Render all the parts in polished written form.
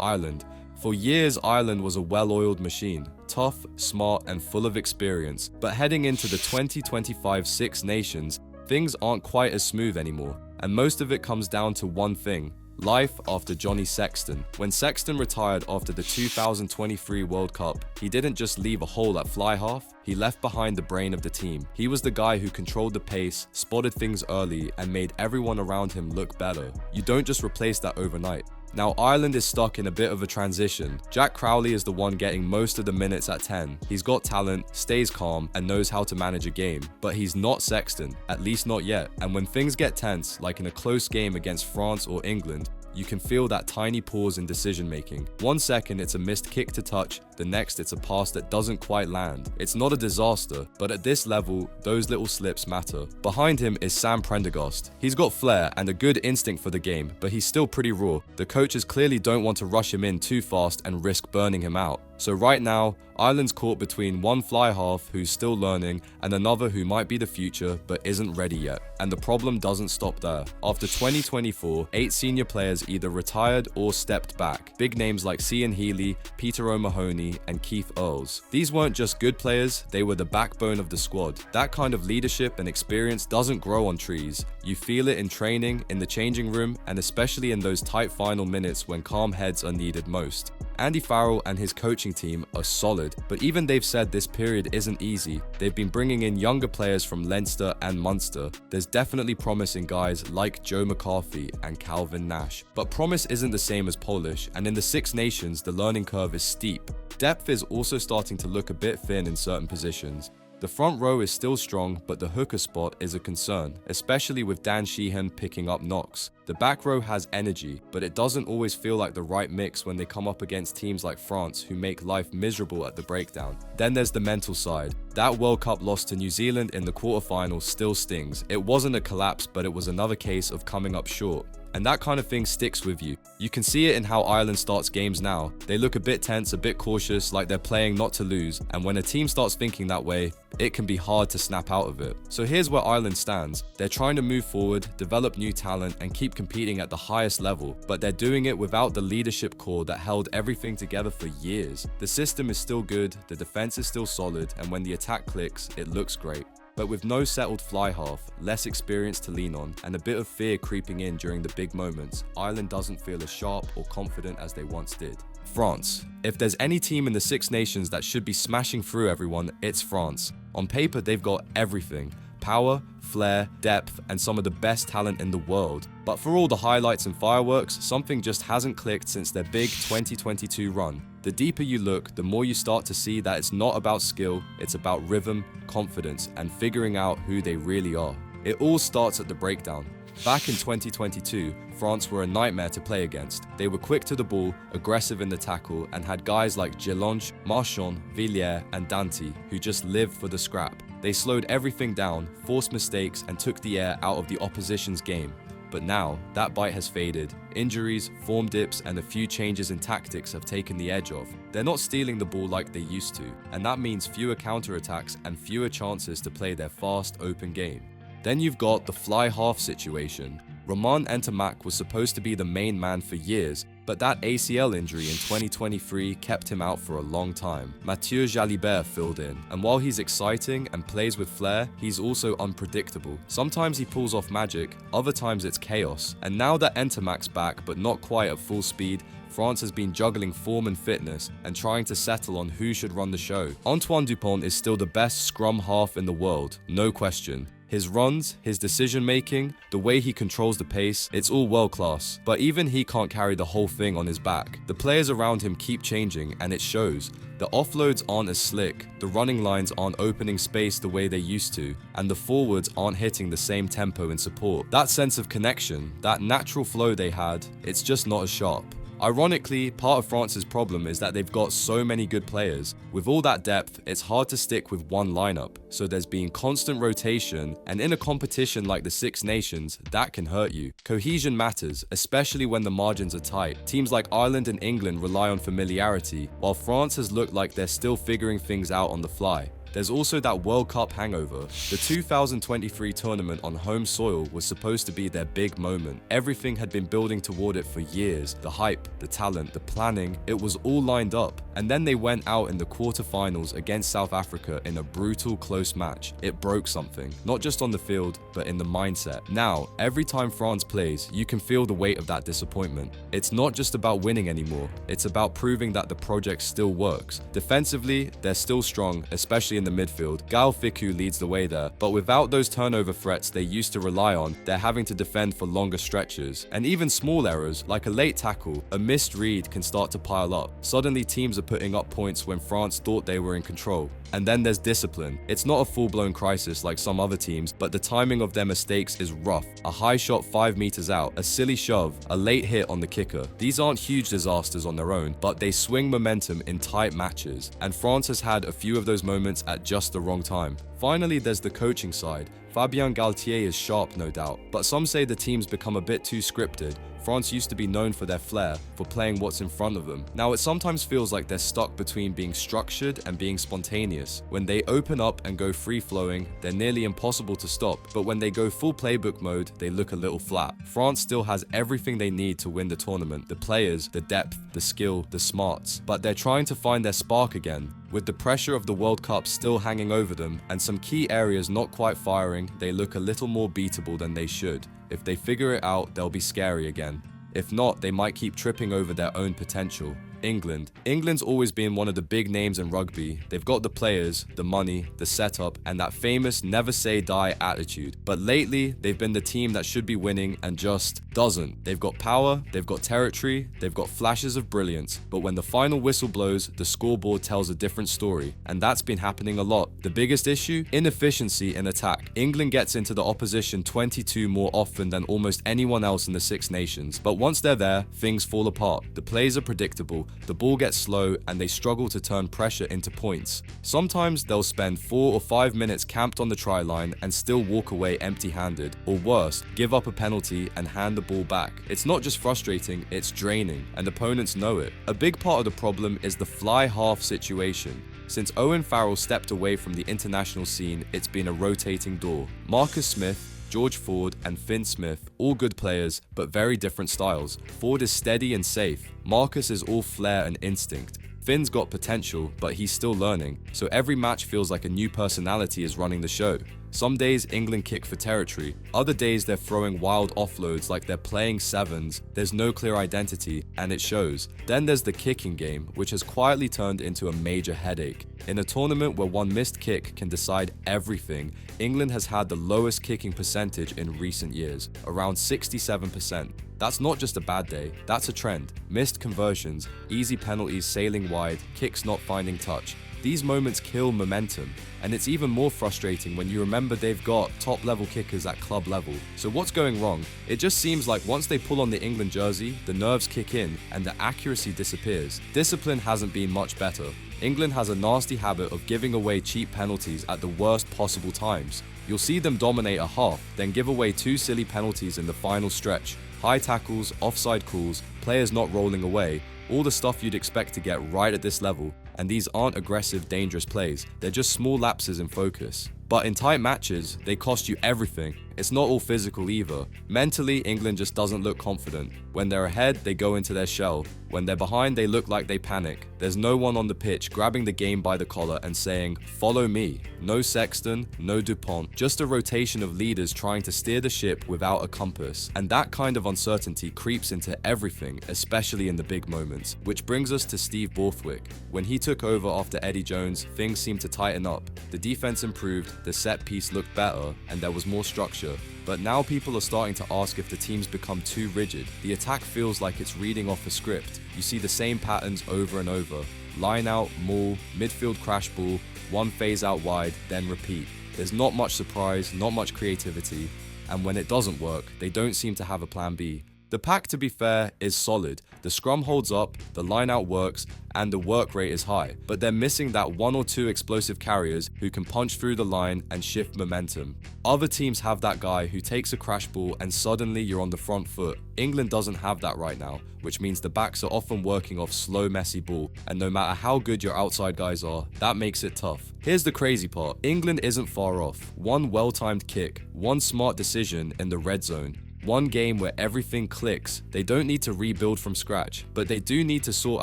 Ireland. For years, Ireland was a well-oiled machine, tough, smart, and full of experience. But heading into the 2025 Six Nations, things aren't quite as smooth anymore. And most of it comes down to one thing: life after Johnny Sexton. When Sexton retired after the 2023 World Cup, he didn't just leave a hole at fly half, he left behind the brain of the team. He was the guy who controlled the pace, spotted things early, and made everyone around him look better. You don't just replace that overnight. Now Ireland is stuck in a bit of a transition. Jack Crowley is the one getting most of the minutes at 10. He's got talent, stays calm, and knows how to manage a game. But he's not Sexton, at least not yet. And when things get tense, like in a close game against France or England, you can feel that tiny pause in decision making. 1 second it's a missed kick to touch, the next it's a pass that doesn't quite land. It's not a disaster, but at this level, those little slips matter. Behind him is Sam Prendergast. He's got flair and a good instinct for the game, but he's still pretty raw. The coaches clearly don't want to rush him in too fast and risk burning him out. So right now, Ireland's caught between one fly half who's still learning and another who might be the future but isn't ready yet. And the problem doesn't stop there. After 2024, 8 senior players either retired or stepped back. Big names like Cian Healy, Peter O'Mahony, and Keith Earls. These weren't just good players, they were the backbone of the squad. That kind of leadership and experience doesn't grow on trees. You feel it in training, in the changing room, and especially in those tight final minutes when calm heads are needed most. Andy Farrell and his coaching team are solid, but even they've said this period isn't easy. They've been bringing in younger players from Leinster and Munster. There's definitely promise in guys like Joe McCarthy and Calvin Nash. But promise isn't the same as Polish, and in the Six Nations, the learning curve is steep. Depth is also starting to look a bit thin in certain positions. The front row is still strong, but the hooker spot is a concern, especially with Dan Sheehan picking up knocks. The back row has energy, but it doesn't always feel like the right mix when they come up against teams like France who make life miserable at the breakdown. Then there's the mental side. That World Cup loss to New Zealand in the quarterfinals still stings. It wasn't a collapse, but it was another case of coming up short. And that kind of thing sticks with you. You can see it in how Ireland starts games now. They look a bit tense, a bit cautious, like they're playing not to lose. And when a team starts thinking that way, it can be hard to snap out of it. So here's where Ireland stands. They're trying to move forward, develop new talent, and keep competing at the highest level. But they're doing it without the leadership core that held everything together for years. The system is still good, the defense is still solid, and when the attack clicks, it looks great. But with no settled fly half, less experience to lean on, and a bit of fear creeping in during the big moments, Ireland doesn't feel as sharp or confident as they once did. France. If there's any team in the Six Nations that should be smashing through everyone, it's France. On paper, they've got everything: power, flair, depth, and some of the best talent in the world. But for all the highlights and fireworks, something just hasn't clicked since their big 2022 run. The deeper you look, the more you start to see that it's not about skill, it's about rhythm, confidence, and figuring out who they really are. It all starts at the breakdown. Back in 2022, France were a nightmare to play against. They were quick to the ball, aggressive in the tackle, and had guys like Gelonge, Marchand, Villiers, and Danty who just lived for the scrap. They slowed everything down, forced mistakes, and took the air out of the opposition's game. But now, that bite has faded. Injuries, form dips, and a few changes in tactics have taken the edge off. They're not stealing the ball like they used to, and that means fewer counterattacks and fewer chances to play their fast, open game. Then you've got the fly half situation. Romain Ntamack was supposed to be the main man for years, but that ACL injury in 2023 kept him out for a long time. Mathieu Jalibert filled in, and while he's exciting and plays with flair, he's also unpredictable. Sometimes he pulls off magic, other times it's chaos. And now that Ntamack's back but not quite at full speed, France has been juggling form and fitness and trying to settle on who should run the show. Antoine Dupont is still the best scrum half in the world, no question. His runs, his decision making, the way he controls the pace, it's all world class. But even he can't carry the whole thing on his back. The players around him keep changing, and it shows. The offloads aren't as slick, the running lines aren't opening space the way they used to, and the forwards aren't hitting the same tempo in support. That sense of connection, that natural flow they had, it's just not as sharp. Ironically, part of France's problem is that they've got so many good players. With all that depth, it's hard to stick with one lineup, so there's been constant rotation, and in a competition like the Six Nations, that can hurt you. Cohesion matters, especially when the margins are tight. Teams like Ireland and England rely on familiarity, while France has looked like they're still figuring things out on the fly. There's also that World Cup hangover. The 2023 tournament on home soil was supposed to be their big moment. Everything had been building toward it for years. The hype, the talent, the planning, it was all lined up. And then they went out in the quarterfinals against South Africa in a brutal, close match. It broke something, not just on the field, but in the mindset. Now, every time France plays, you can feel the weight of that disappointment. It's not just about winning anymore, it's about proving that the project still works. Defensively, they're still strong, especially in the midfield. Gaël Fickou leads the way there, but without those turnover threats they used to rely on, they're having to defend for longer stretches. And even small errors, like a late tackle, a missed read, can start to pile up. Suddenly teams are putting up points when France thought they were in control. And then there's discipline. It's not a full-blown crisis like some other teams, but the timing of their mistakes is rough. A high shot 5 meters out, a silly shove, a late hit on the kicker. These aren't huge disasters on their own, but they swing momentum in tight matches. And France has had a few of those moments at just the wrong time. Finally, there's the coaching side. Fabien Galtier is sharp, no doubt, but some say the team's become a bit too scripted. France used to be known for their flair, for playing what's in front of them. Now it sometimes feels like they're stuck between being structured and being spontaneous. When they open up and go free-flowing, they're nearly impossible to stop, but when they go full playbook mode, they look a little flat. France still has everything they need to win the tournament: the players, the depth, the skill, the smarts, but they're trying to find their spark again. With the pressure of the World Cup still hanging over them, and some key areas not quite firing, they look a little more beatable than they should. If they figure it out, they'll be scary again. If not, they might keep tripping over their own potential. England's always been one of the big names in rugby. They've got the players, the money, the setup, and that famous never say die attitude. But lately, they've been the team that should be winning and just doesn't. They've got power, they've got territory, they've got flashes of brilliance, but when the final whistle blows, the scoreboard tells a different story, and that's been happening a lot. The biggest issue? Inefficiency in attack. England gets into the opposition 22 more often than almost anyone else in the Six Nations, but once they're there, things fall apart. The plays are predictable, the ball gets slow, and they struggle to turn pressure into points. Sometimes they'll spend 4 or 5 minutes camped on the try line and still walk away empty-handed, or worse, give up a penalty and hand the ball back. It's not just frustrating, it's draining, and opponents know it. A big part of the problem is the fly half situation. Since Owen Farrell stepped away from the international scene, it's been a rotating door. Marcus Smith, George Ford, and Finn Smith, all good players, but very different styles. Ford is steady and safe. Marcus is all flair and instinct. Finn's got potential, but he's still learning, so every match feels like a new personality is running the show. Some days England kick for territory, other days they're throwing wild offloads like they're playing sevens. There's no clear identity, and it shows. Then there's the kicking game, which has quietly turned into a major headache. In a tournament where one missed kick can decide everything, England has had the lowest kicking percentage in recent years, around 67%. That's not just a bad day, that's a trend. Missed conversions, easy penalties sailing wide, kicks not finding touch. These moments kill momentum, and it's even more frustrating when you remember they've got top-level kickers at club level. So what's going wrong? It just seems like once they pull on the England jersey, the nerves kick in and the accuracy disappears. Discipline hasn't been much better. England has a nasty habit of giving away cheap penalties at the worst possible times. You'll see them dominate a half, then give away 2 silly penalties in the final stretch. High tackles, offside calls, players not rolling away, all the stuff you'd expect to get right at this level. And these aren't aggressive, dangerous plays, they're just small lapses in focus. But in tight matches, they cost you everything. It's not all physical either. Mentally, England just doesn't look confident. When they're ahead, they go into their shell. When they're behind, they look like they panic. There's no one on the pitch grabbing the game by the collar and saying, "Follow me." No Sexton, no Dupont, just a rotation of leaders trying to steer the ship without a compass. And that kind of uncertainty creeps into everything, especially in the big moments. Which brings us to Steve Borthwick. When he took over after Eddie Jones, things seemed to tighten up. The defense improved, the set piece looked better, and there was more structure. But now people are starting to ask if the team's become too rigid. The attack feels like it's reading off a script. You see the same patterns over and over. Line out, maul, midfield crash ball, one phase out wide, then repeat. There's not much surprise, not much creativity, and when it doesn't work, they don't seem to have a plan B. The pack, to be fair, is solid. The scrum holds up, the line-out works, and the work rate is high, but they're missing that one or two explosive carriers who can punch through the line and shift momentum. Other teams have that guy who takes a crash ball and suddenly you're on the front foot. England doesn't have that right now, which means the backs are often working off slow, messy ball, and no matter how good your outside guys are, that makes it tough. Here's the crazy part: England isn't far off. One well-timed kick, one smart decision in the red zone, one game where everything clicks. They don't need to rebuild from scratch, but they do need to sort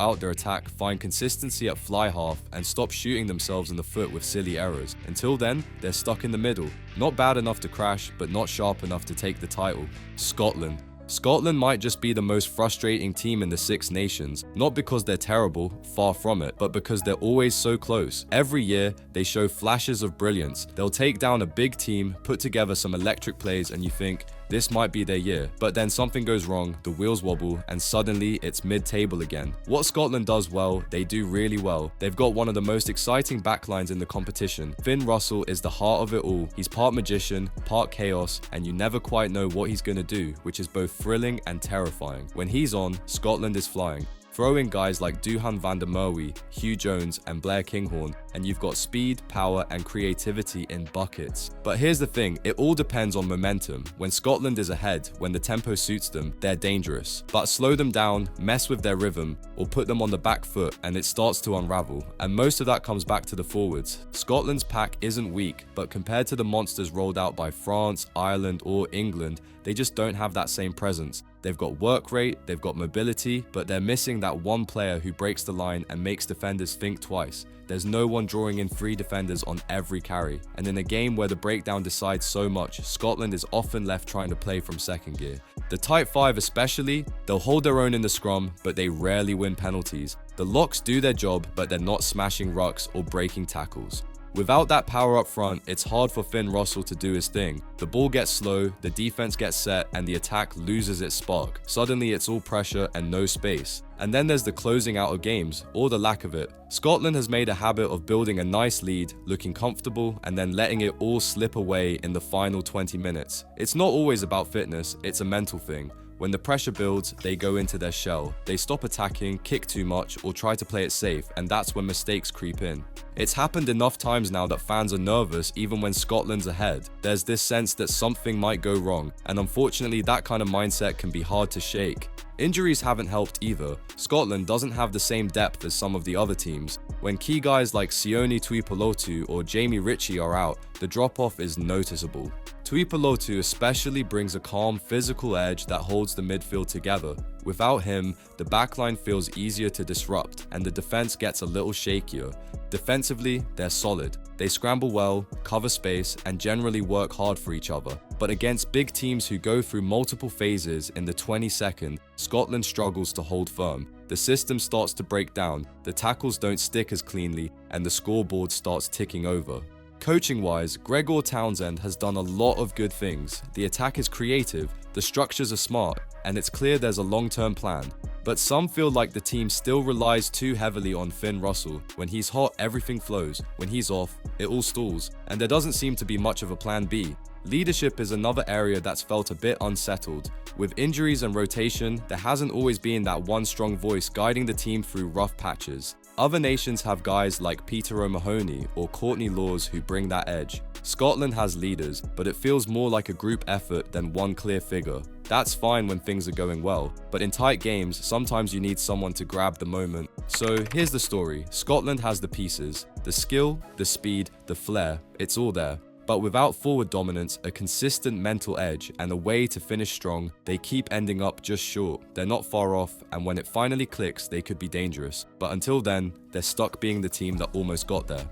out their attack, find consistency at fly half, and stop shooting themselves in the foot with silly errors. Until then, they're stuck in the middle. Not bad enough to crash, but not sharp enough to take the title. Scotland. Scotland might just be the most frustrating team in the Six Nations, not because they're terrible, far from it, but because they're always so close. Every year, they show flashes of brilliance. They'll take down a big team, put together some electric plays, and you think, this might be their year. But then something goes wrong, the wheels wobble, and suddenly it's mid-table again. What Scotland does well, they do really well. They've got one of the most exciting backlines in the competition. Finn Russell is the heart of it all. He's part magician, part chaos, and you never quite know what he's gonna do, which is both thrilling and terrifying. When he's on, Scotland is flying. Throw in guys like Duhan van der Merwe, Hugh Jones, and Blair Kinghorn, and you've got speed, power, and creativity in buckets. But here's the thing, it all depends on momentum. When Scotland is ahead, when the tempo suits them, they're dangerous. But slow them down, mess with their rhythm, or put them on the back foot, and it starts to unravel. And most of that comes back to the forwards. Scotland's pack isn't weak, but compared to the monsters rolled out by France, Ireland, or England, they just don't have that same presence. They've got work rate, they've got mobility, but they're missing that one player who breaks the line and makes defenders think twice. There's no one drawing in 3 defenders on every carry. And in a game where the breakdown decides so much, Scotland is often left trying to play from second gear. The tight 5 especially, they'll hold their own in the scrum, but they rarely win penalties. The locks do their job, but they're not smashing rucks or breaking tackles. Without that power up front, it's hard for Finn Russell to do his thing. The ball gets slow, the defense gets set, and the attack loses its spark. Suddenly it's all pressure and no space. And then there's the closing out of games, or the lack of it. Scotland has made a habit of building a nice lead, looking comfortable, and then letting it all slip away in the final 20 minutes. It's not always about fitness, it's a mental thing. When the pressure builds, they go into their shell. They stop attacking, kick too much, or try to play it safe, and that's when mistakes creep in. It's happened enough times now that fans are nervous even when Scotland's ahead. There's this sense that something might go wrong, and unfortunately that kind of mindset can be hard to shake. Injuries haven't helped either. Scotland doesn't have the same depth as some of the other teams. When key guys like Sione Tuipulotu or Jamie Ritchie are out, the drop-off is noticeable. Tuipulotu especially brings a calm, physical edge that holds the midfield together. Without him, the backline feels easier to disrupt, and the defense gets a little shakier. Defensively, they're solid. They scramble well, cover space, and generally work hard for each other. But against big teams who go through multiple phases in the 20-second, Scotland struggles to hold firm. The system starts to break down, the tackles don't stick as cleanly, and the scoreboard starts ticking over. Coaching-wise, Gregor Townsend has done a lot of good things. The attack is creative, the structures are smart, and it's clear there's a long-term plan. But some feel like the team still relies too heavily on Finn Russell. When he's hot, everything flows. When he's off, it all stalls. And there doesn't seem to be much of a plan B. Leadership is another area that's felt a bit unsettled. With injuries and rotation, there hasn't always been that one strong voice guiding the team through rough patches. Other nations have guys like Peter O'Mahony or Courtney Laws who bring that edge. Scotland has leaders, but it feels more like a group effort than one clear figure. That's fine when things are going well, but in tight games, sometimes you need someone to grab the moment. So here's the story. Scotland has the pieces, the skill, the speed, the flair, it's all there. But without forward dominance, a consistent mental edge, and a way to finish strong, they keep ending up just short. They're not far off, and when it finally clicks, they could be dangerous. But until then, they're stuck being the team that almost got there.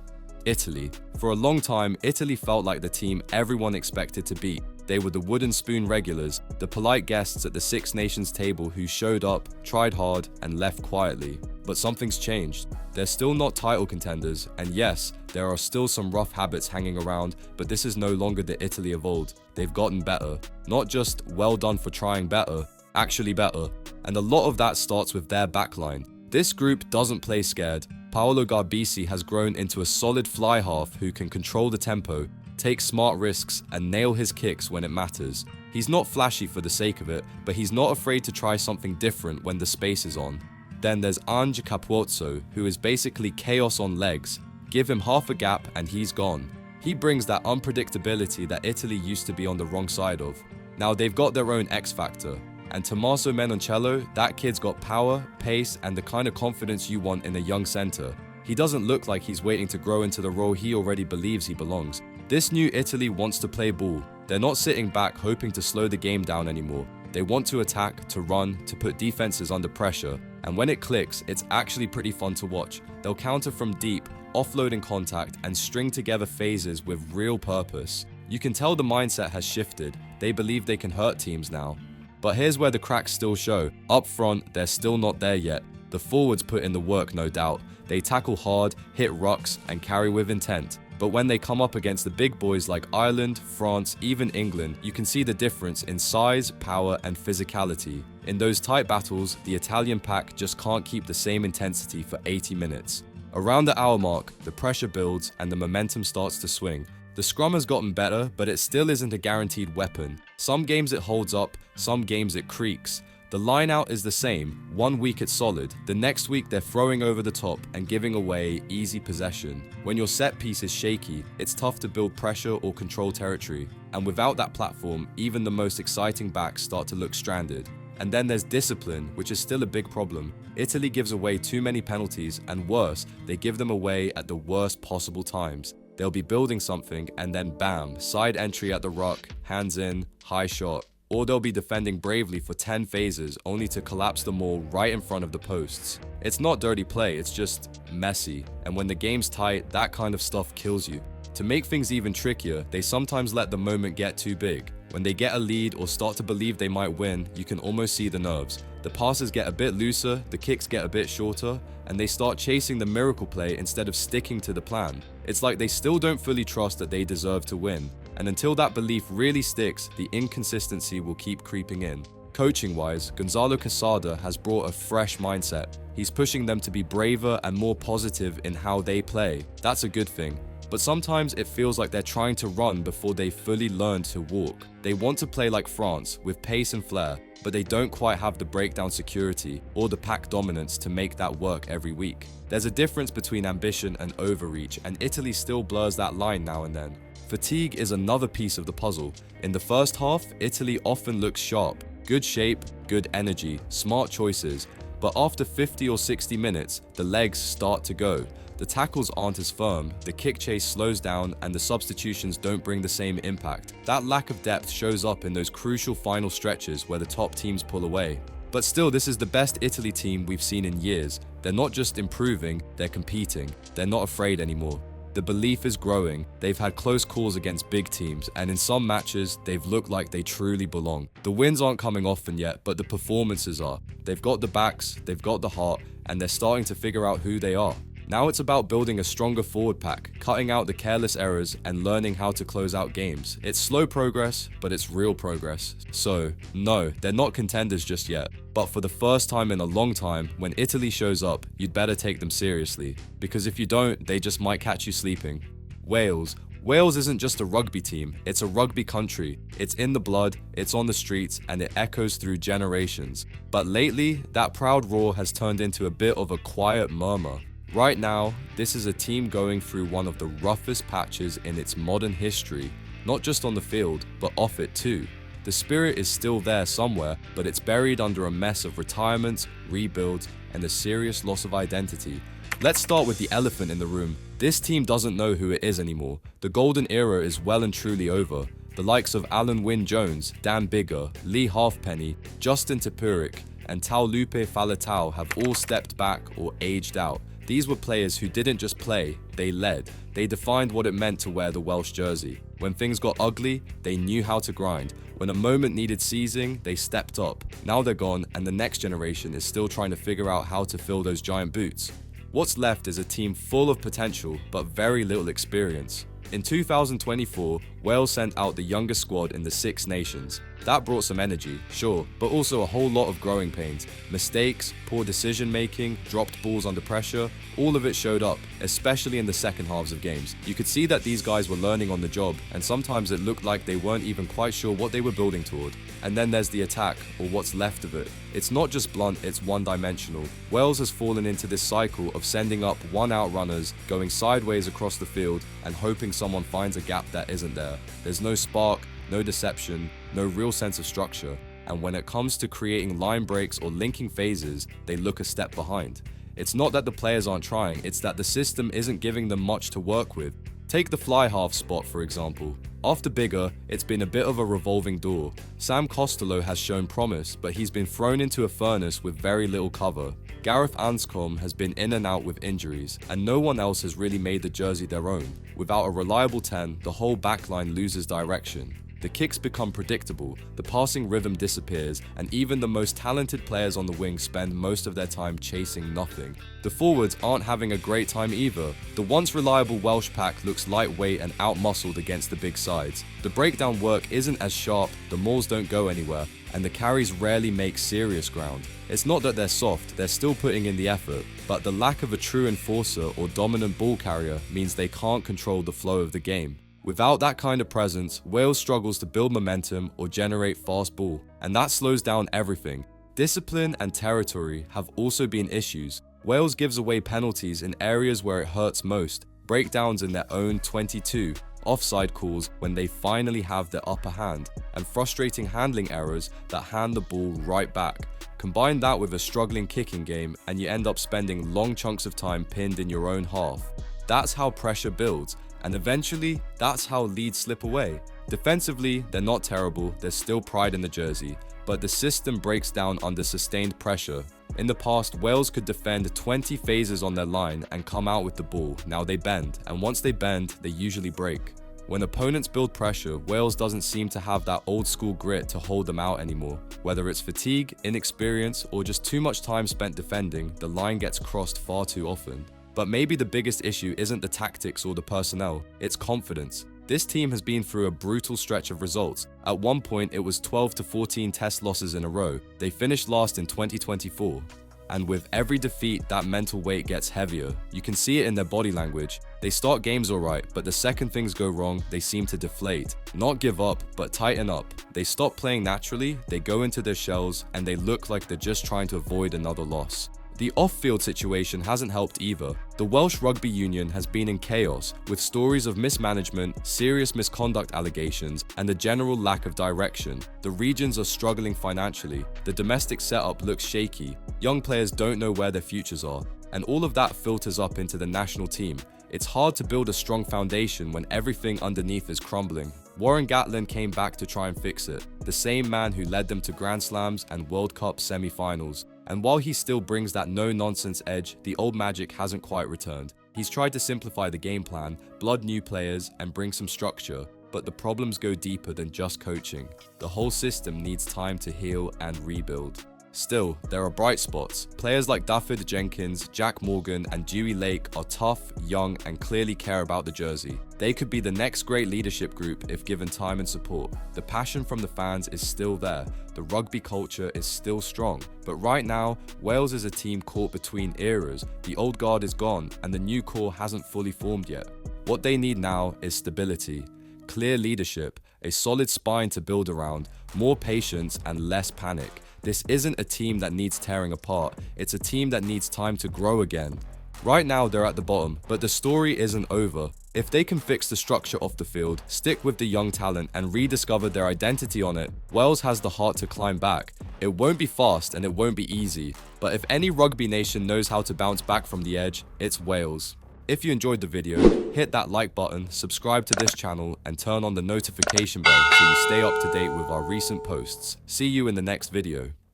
Italy. For a long time, Italy felt like the team everyone expected to beat. They were the wooden spoon regulars, the polite guests at the Six Nations table who showed up, tried hard, and left quietly. But something's changed. They're still not title contenders, and yes, there are still some rough habits hanging around, but this is no longer the Italy of old. They've gotten better. Not just well done for trying better, actually better. And a lot of that starts with their backline. This group doesn't play scared. Paolo Garbisi has grown into a solid fly half who can control the tempo, take smart risks, and nail his kicks when it matters. He's not flashy for the sake of it, but he's not afraid to try something different when the space is on. Then there's Ange Capozzo, who is basically chaos on legs. Give him half a gap and he's gone. He brings that unpredictability that Italy used to be on the wrong side of. Now they've got their own X factor. And Tommaso Menoncello, that kid's got power, pace, and the kind of confidence you want in a young center. He doesn't look like he's waiting to grow into the role he already believes he belongs. This new Italy wants to play ball. They're not sitting back hoping to slow the game down anymore. They want to attack, to run, to put defenses under pressure. And when it clicks, it's actually pretty fun to watch. They'll counter from deep, offloading contact, and string together phases with real purpose. You can tell the mindset has shifted. They believe they can hurt teams now. But here's where the cracks still show. Up front, they're still not there yet. The forwards put in the work, no doubt. They tackle hard, hit rucks, and carry with intent. But when they come up against the big boys like Ireland, France, even England, you can see the difference in size, power, and physicality. In those tight battles, the Italian pack just can't keep the same intensity for 80 minutes. Around the hour mark, the pressure builds and the momentum starts to swing. The scrum has gotten better, but it still isn't a guaranteed weapon. Some games it holds up, some games it creaks. The line out is the same. 1 week it's solid, the next week they're throwing over the top and giving away easy possession. When your set piece is shaky, it's tough to build pressure or control territory. And without that platform, even the most exciting backs start to look stranded. And then there's discipline, which is still a big problem. Italy gives away too many penalties, and worse, they give them away at the worst possible times. They'll be building something and then bam, side entry at the ruck, hands in, high shot. Or they'll be defending bravely for 10 phases only to collapse them all right in front of the posts. It's not dirty play, it's just messy. And when the game's tight, that kind of stuff kills you. To make things even trickier, they sometimes let the moment get too big. When they get a lead or start to believe they might win, you can almost see the nerves. The passes get a bit looser, the kicks get a bit shorter, and they start chasing the miracle play instead of sticking to the plan. It's like they still don't fully trust that they deserve to win. And until that belief really sticks, the inconsistency will keep creeping in. Coaching-wise, Gonzalo Quesada has brought a fresh mindset. He's pushing them to be braver and more positive in how they play. That's a good thing. But sometimes it feels like they're trying to run before they fully learn to walk. They want to play like France, with pace and flair, but they don't quite have the breakdown security or the pack dominance to make that work every week. There's a difference between ambition and overreach, and Italy still blurs that line now and then. Fatigue is another piece of the puzzle. In the first half, Italy often looks sharp. Good shape, good energy, smart choices. But after 50 or 60 minutes, the legs start to go. The tackles aren't as firm, the kick chase slows down, and the substitutions don't bring the same impact. That lack of depth shows up in those crucial final stretches where the top teams pull away. But still, this is the best Italy team we've seen in years. They're not just improving, they're competing. They're not afraid anymore. The belief is growing. They've had close calls against big teams, and in some matches, they've looked like they truly belong. The wins aren't coming often yet, but the performances are. They've got the backs, they've got the heart, and they're starting to figure out who they are. Now it's about building a stronger forward pack, cutting out the careless errors, and learning how to close out games. It's slow progress, but it's real progress. So, no, they're not contenders just yet. But for the first time in a long time, when Italy shows up, you'd better take them seriously. Because if you don't, they just might catch you sleeping. Wales. Wales isn't just a rugby team, it's a rugby country. It's in the blood, it's on the streets, and it echoes through generations. But lately, that proud roar has turned into a bit of a quiet murmur. Right now, this is a team going through one of the roughest patches in its modern history, not just on the field, but off it too. The spirit is still there somewhere, but it's buried under a mess of retirements, rebuilds, and a serious loss of identity. Let's start with the elephant in the room. This team doesn't know who it is anymore. The golden era is well and truly over. The likes of Alan Wynne-Jones, Dan Biggar, Lee Halfpenny, Justin Tepurik, and Taulupe Faletau have all stepped back or aged out. These were players who didn't just play, they led. They defined what it meant to wear the Welsh jersey. When things got ugly, they knew how to grind. When a moment needed seizing, they stepped up. Now they're gone, and the next generation is still trying to figure out how to fill those giant boots. What's left is a team full of potential, but very little experience. In 2024, Wales sent out the youngest squad in the Six Nations. That brought some energy, sure, but also a whole lot of growing pains. Mistakes, poor decision making, dropped balls under pressure, all of it showed up, especially in the second halves of games. You could see that these guys were learning on the job, and sometimes it looked like they weren't even quite sure what they were building toward. And then there's the attack, or what's left of it. It's not just blunt, it's one-dimensional. Wales has fallen into this cycle of sending up one-out runners, going sideways across the field, and hoping someone finds a gap that isn't there. There's no spark, no deception, no real sense of structure, and when it comes to creating line breaks or linking phases, they look a step behind. It's not that the players aren't trying, it's that the system isn't giving them much to work with. Take the fly half spot for example. After Bigger, it's been a bit of a revolving door. Sam Costello has shown promise, but he's been thrown into a furnace with very little cover. Gareth Anscombe has been in and out with injuries, and no one else has really made the jersey their own. Without a reliable 10, the whole backline loses direction. The kicks become predictable, the passing rhythm disappears, and even the most talented players on the wing spend most of their time chasing nothing. The forwards aren't having a great time either. The once reliable Welsh pack looks lightweight and out-muscled against the big sides. The breakdown work isn't as sharp, the mauls don't go anywhere, and the carries rarely make serious ground. It's not that they're soft, they're still putting in the effort, but the lack of a true enforcer or dominant ball carrier means they can't control the flow of the game. Without that kind of presence, Wales struggles to build momentum or generate fast ball, and that slows down everything. Discipline and territory have also been issues. Wales gives away penalties in areas where it hurts most, breakdowns in their own 22, offside calls when they finally have the upper hand, and frustrating handling errors that hand the ball right back. Combine that with a struggling kicking game and you end up spending long chunks of time pinned in your own half. That's how pressure builds. And eventually, that's how leads slip away. Defensively, they're not terrible, there's still pride in the jersey, but the system breaks down under sustained pressure. In the past, Wales could defend 20 phases on their line and come out with the ball. Now they bend, and once they bend, they usually break. When opponents build pressure, Wales doesn't seem to have that old school grit to hold them out anymore. Whether it's fatigue, inexperience, or just too much time spent defending, the line gets crossed far too often. But maybe the biggest issue isn't the tactics or the personnel, it's confidence. This team has been through a brutal stretch of results. At one point, it was 12 to 14 test losses in a row. They finished last in 2024. And with every defeat, that mental weight gets heavier. You can see it in their body language. They start games alright, but the second things go wrong, they seem to deflate. Not give up, but tighten up. They stop playing naturally, they go into their shells, and they look like they're just trying to avoid another loss. The off-field situation hasn't helped either. The Welsh Rugby Union has been in chaos, with stories of mismanagement, serious misconduct allegations, and a general lack of direction. The regions are struggling financially, the domestic setup looks shaky, young players don't know where their futures are, and all of that filters up into the national team. It's hard to build a strong foundation when everything underneath is crumbling. Warren Gatlin came back to try and fix it, the same man who led them to Grand Slams and World Cup semi-finals. And while he still brings that no-nonsense edge, the old magic hasn't quite returned. He's tried to simplify the game plan, blood new players, and bring some structure, but the problems go deeper than just coaching. The whole system needs time to heal and rebuild. Still, there are bright spots. Players like Dafydd Jenkins, Jack Morgan, and Dewey Lake are tough, young, and clearly care about the jersey. They could be the next great leadership group if given time and support. The passion from the fans is still there. The rugby culture is still strong. But right now, Wales is a team caught between eras. The old guard is gone, and the new core hasn't fully formed yet. What they need now is stability, clear leadership, a solid spine to build around, more patience, and less panic. This isn't a team that needs tearing apart, it's a team that needs time to grow again. Right now they're at the bottom, but the story isn't over. If they can fix the structure off the field, stick with the young talent and rediscover their identity on it, Wales has the heart to climb back. It won't be fast and it won't be easy, but if any rugby nation knows how to bounce back from the edge, it's Wales. If you enjoyed the video, hit that like button, subscribe to this channel, and turn on the notification bell so you stay up to date with our recent posts. See you in the next video.